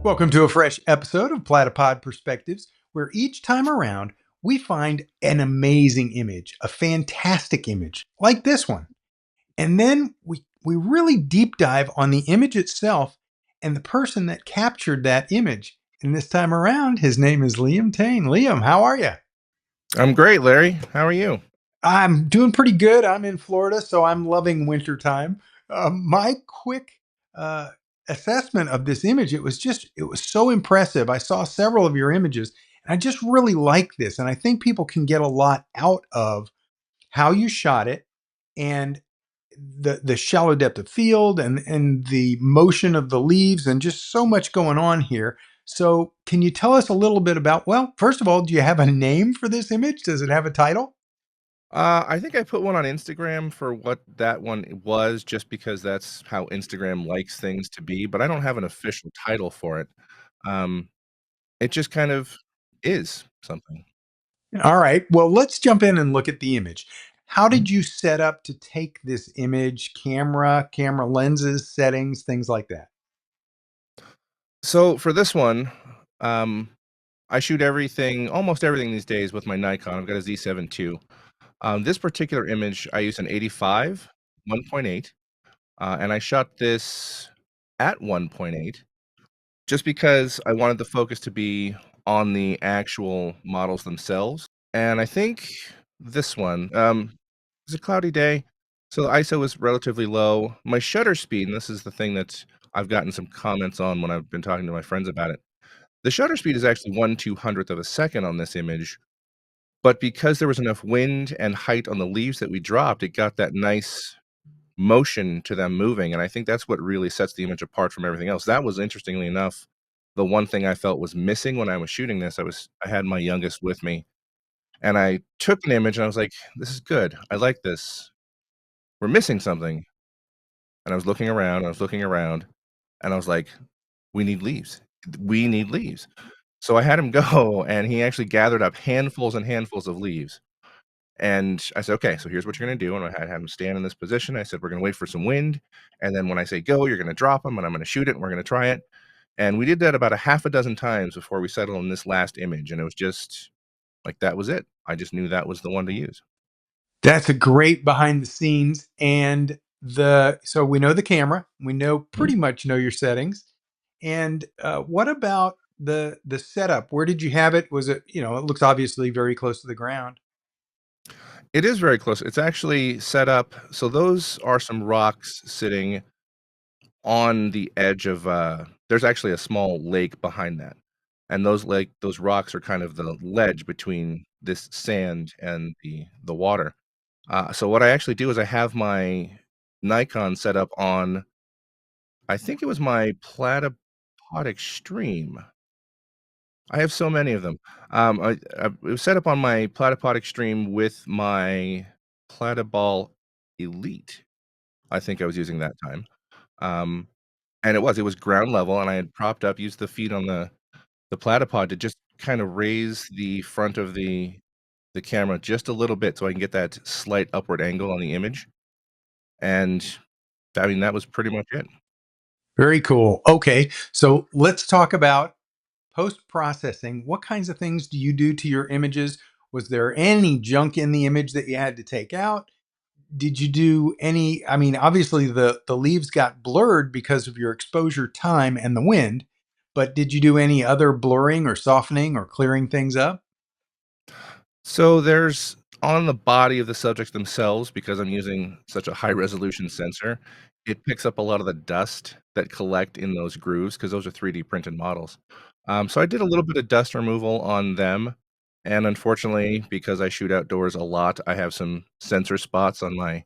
Welcome to a fresh episode of Platypod Perspectives, where each time around we find an amazing image, a fantastic image like this one. And then we really deep dive on the image itself and the person that captured that image. And this time around, his name is Tain. Liam, how are you? I'm great, Larry. How are you? I'm doing pretty good. I'm in Florida, so I'm loving wintertime. My quick uh, assessment of this image, it was so impressive. I saw several of your images, and I just really like this. And I think people can get a lot out of how you shot it and the shallow depth of field and the motion of the leaves and just so much going on here. So, can you tell us a little bit about, well, first of all, do you have a name for this image? Does it have a title? I think I put one on Instagram for what that one was, just because that's how Instagram likes things to be, but I don't have an official title for it. Um, it just kind of is something. All right. Well, let's jump in and look at the image. How Mhm. did you set up to take this image, camera lenses, settings, things like that? So for this one, um, I shoot almost everything these days with my Nikon. I've got a Z7 II. This particular image, I used an 85 1.8, and I shot this at 1.8. Just because I wanted the focus to be on the actual models themselves. And I think this one, it's a cloudy day, so the ISO is relatively low. My shutter speed, and this is the thing that I've gotten some comments on when I've been talking to my friends about it. The shutter speed is actually 1/200th of a second on this image, but because there was enough wind and height on the leaves that we dropped, it got that nice motion to them moving, and I think that's what really sets the image apart from everything else. That was, interestingly enough, the one thing I felt was missing when I was shooting this. I had my youngest with me, and I took an image, and I was like, "This is good. I like this. We're missing something." And I was looking around, and I was like, "We need leaves. We need leaves." So I had him go, and he actually gathered up handfuls and handfuls of leaves. And I said, "Okay, so here's what you're gonna do." And I had him stand in this position. I said, "We're gonna wait for some wind, and then when I say go, you're gonna drop them, and I'm gonna shoot it, and we're gonna try it." And we did that about a half a dozen times before we settled on this last image, and it was just like that was it. I just knew that was the one to use. That's a great behind the scenes. And so we know the camera, we know Mhm. pretty much know your settings. And what about the setup? Where did you have it? Was it, it looks obviously very close to the ground. It is very close. It's actually set up so those are some rocks sitting on the edge of, there's actually a small lake behind that, and those rocks are kind of the ledge between this sand and the water. So what I actually do is I have my Nikon set up on, I think it was my Platypod Extreme. I have so many of them. It was set up on my Platypod Extreme with my Platyball Elite. I think I was using that time. Um, and it was ground level, and I had propped up, used the feet on the Platypod to just kind of raise the front of the camera just a little bit so I can get that slight upward angle on the image. And I mean, that was pretty much it. Very cool. Okay. So let's talk about post processing. What kinds of things do you do to your images? Was there any junk in the image that you had to take out? Did you do any, I mean, obviously the leaves got blurred because of your exposure time and the wind, but did you do any other blurring or softening or clearing things up? So there's on the body of the subjects themselves, because I'm using such a high resolution sensor, it picks up a lot of the dust that collect in those grooves because those are 3D printed models. So I did a little bit of dust removal on them, and unfortunately, because I shoot outdoors a lot, I have some sensor spots on my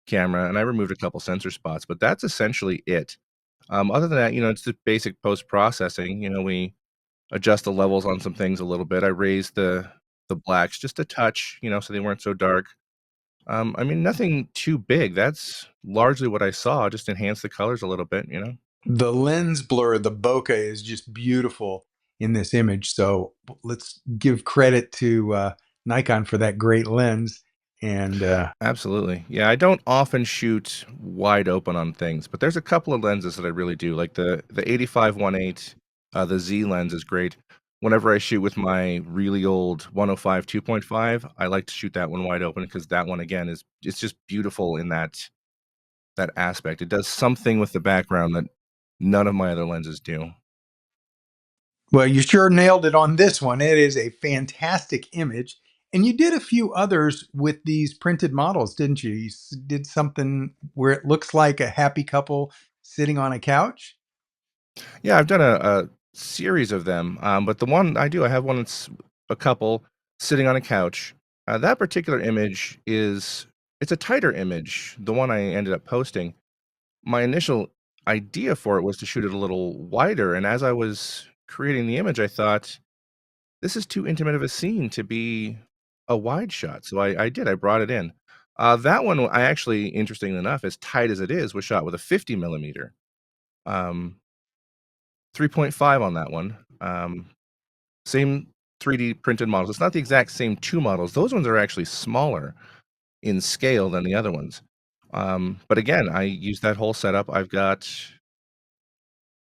camera, and I removed a couple sensor spots, but that's essentially it. Other than that, it's the basic post processing. We adjust the levels on some things a little bit. I raised the blacks just a touch, so they weren't so dark. I mean, nothing too big. That's largely what I saw, just enhance the colors a little bit. The lens blur, the bokeh is just beautiful in this image. So let's give credit to Nikon for that great lens. And Absolutely. Yeah, I don't often shoot wide open on things, but there's a couple of lenses that I really do, like the 85 1.8. The Z lens is great. Whenever I shoot with my really old 105 2.5, I like to shoot that one wide open because that one again is it's just beautiful in that aspect. It does something with the background that none of my other lenses do. Well, you sure nailed it on this one. It is a fantastic image. And you did a few others with these printed models, didn't you? Did something where it looks like a happy couple sitting on a couch. Yeah, I've done a series of them, but the one I do, I have one that's a couple sitting on a couch. That particular image is it's a tighter image. The one I ended up posting, my initial idea for it was to shoot it a little wider, and as I was creating the image, I thought this is too intimate of a scene to be a wide shot. So I did. I brought it in. That one, I actually, interestingly enough, as tight as it is, was shot with a 50 millimeter. Um, 3.5 on that one. Same 3D printed models. It's not the exact same 2 models. Those ones are actually smaller in scale than the other ones. But again, I use that whole setup. I've got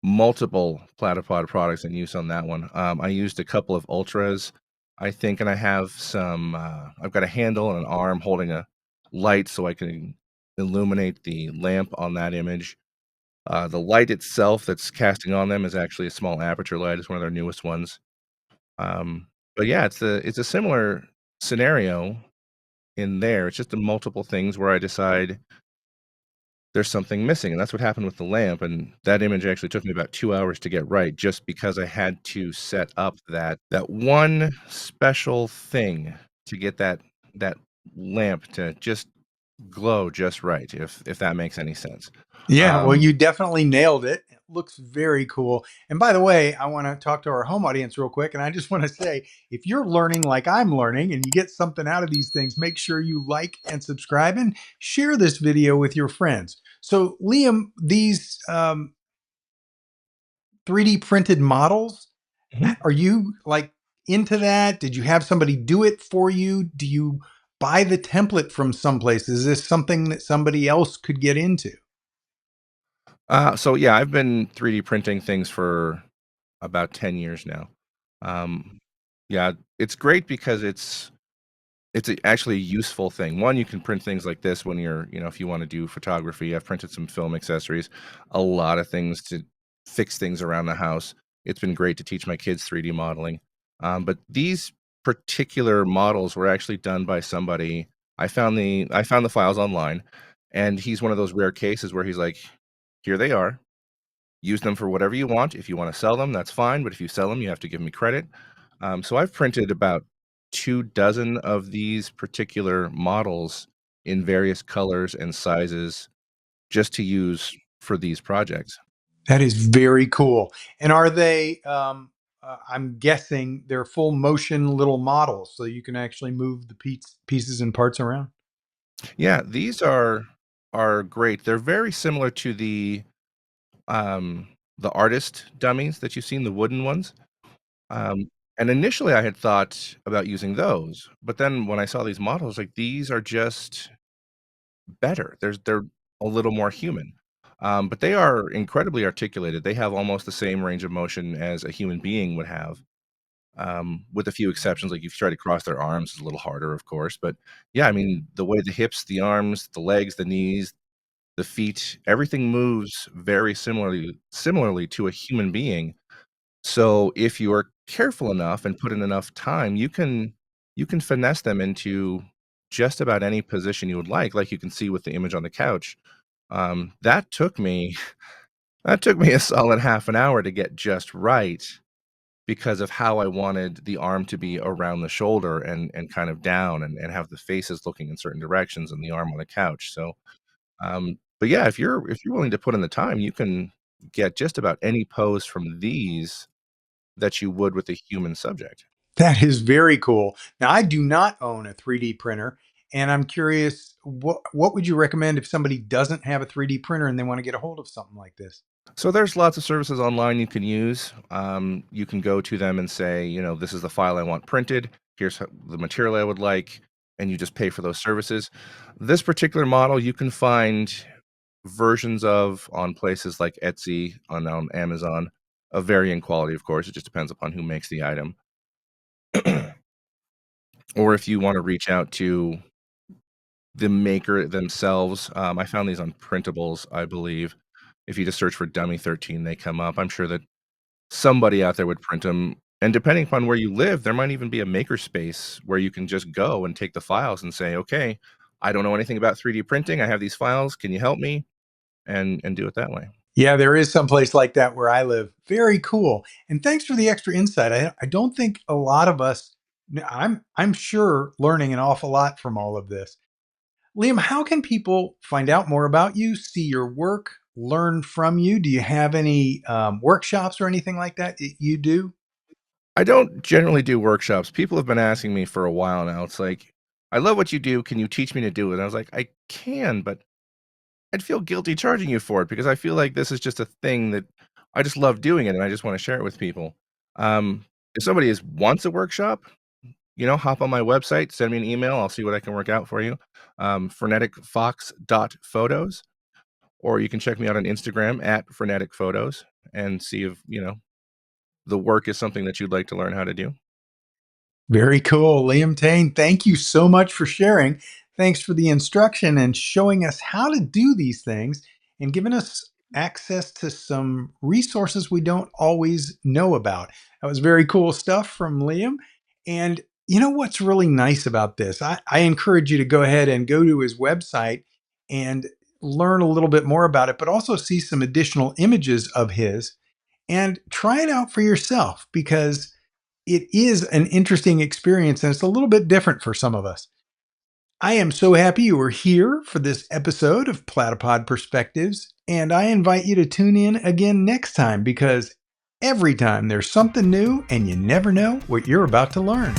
multiple Platypod products in use on that one. I used a couple of ultras, I think, and I have some, I've got a handle and an arm holding a light so I can illuminate the lamp on that image. The light itself that's casting on them is actually a small aperture light. It's one of their newest ones. But yeah, it's a similar scenario in there. It's just the multiple things where I decide there's something missing, and that's what happened with the lamp, and that image actually took me about 2 hours to get right just because I had to set up that one special thing to get that lamp to just glow just right, if that makes any sense. Yeah, well, Um you definitely nailed it. It looks very cool. And by the way, I want to talk to our home audience real quick. And I just want to say if you're learning like I'm learning and you get something out of these things, make sure you like and subscribe and share this video with your friends. So, Liam, these 3D printed models, Mhm. are you like into that? Did you have somebody do it for you? Do you buy the template from someplace? Is this something that somebody else could get into? So yeah, I've been 3D printing things for about 10 years now. Um, yeah, it's great because actually a useful thing. One, you can print things like this when if you want to do photography. I've printed some film accessories, a lot of things to fix things around the house. It's been great to teach my kids 3D modeling. But these particular models were actually done by somebody. I found the files online, and he's one of those rare cases where he's like, "Here they are. Use them for whatever you want. If you want to sell them, that's fine. But if you sell them, you have to give me credit." So I've printed about 2 dozen of these particular models in various colors and sizes just to use for these projects. That is very cool. And are they? I'm guessing they're full motion little models, so you can actually move the pieces and parts around. Yeah, these are great. They're very similar to the artist dummies that you've seen, the wooden ones. Um, and initially I had thought about using those, but then when I saw these models, like these are just better. They're a little more human. But they are incredibly articulated. They have almost the same range of motion as a human being would have, with a few exceptions. Like if you try to cross their arms, it's a little harder, of course. But yeah, I mean, the way the hips, the arms, the legs, the knees, the feet, everything moves very similarly to a human being. So if you are careful enough and put in enough time, you can finesse them into just about any position you would like you can see with the image on the couch. That took me that took me a solid half an hour to get just right because of how I wanted the arm to be around the shoulder and kind of down and have the faces looking in certain directions and the arm on the couch. So, but yeah, if you're willing to put in the time, you can get just about any pose from these that you would with a human subject. That is very cool. Now, I do not own a 3D printer, and I'm curious what would you recommend if somebody doesn't have a 3D printer and they want to get a hold of something like this? So there's lots of services online you can use. You can go to them and say, this is the file I want printed. Here's the material I would like, and you just pay for those services. This particular model you can find versions of on places like Etsy, on Amazon. of varying quality, of course. It just depends upon who makes the item. Or if you wanna reach out to the maker themselves, I found these on printables, I believe. If you just search for Dummy 13, they come up. I'm sure that somebody out there would print them, and depending upon where you live, there might even be a maker space where you can just go and take the files and say, "Okay, I don't know anything about 3D printing. I have these files. Can you help me?" And do it that way. Yeah, there is some place like that where I live. Very cool. And thanks for the extra insight. I don't think a lot of us I'm sure learning an awful lot from all of this. Liam, how can people find out more about you, see your work, learn from you? Do you have any workshops or anything like that you do? I don't generally do workshops. People have been asking me for a while now. It's like, "I love what you do. Can you teach me to do it?" And I was like, "I can, but I'd feel guilty charging you for it because I feel like this is just a thing that I just love doing it, and I just wanna share it with people." If somebody wants a workshop, hop on my website, send me an email, I'll see what I can work out for you. Freneticfox.photos, or you can check me out on Instagram at freneticphotos and see if, the work is something that you'd like to learn how to do. Very cool. Liam Tain, thank you so much for sharing. Thanks for the instruction and showing us how to do these things and giving us access to some resources we don't always know about. That was very cool stuff from Liam. And you know what's really nice about this? I encourage you to go ahead and go to his website and learn a little bit more about it, but also see some additional images of his and try it out for yourself because it is an interesting experience and it's a little bit different for some of us. I am so happy you were here for this episode of Platypod Perspectives, and I invite you to tune in again next time because every time there's something new and you never know what you're about to learn.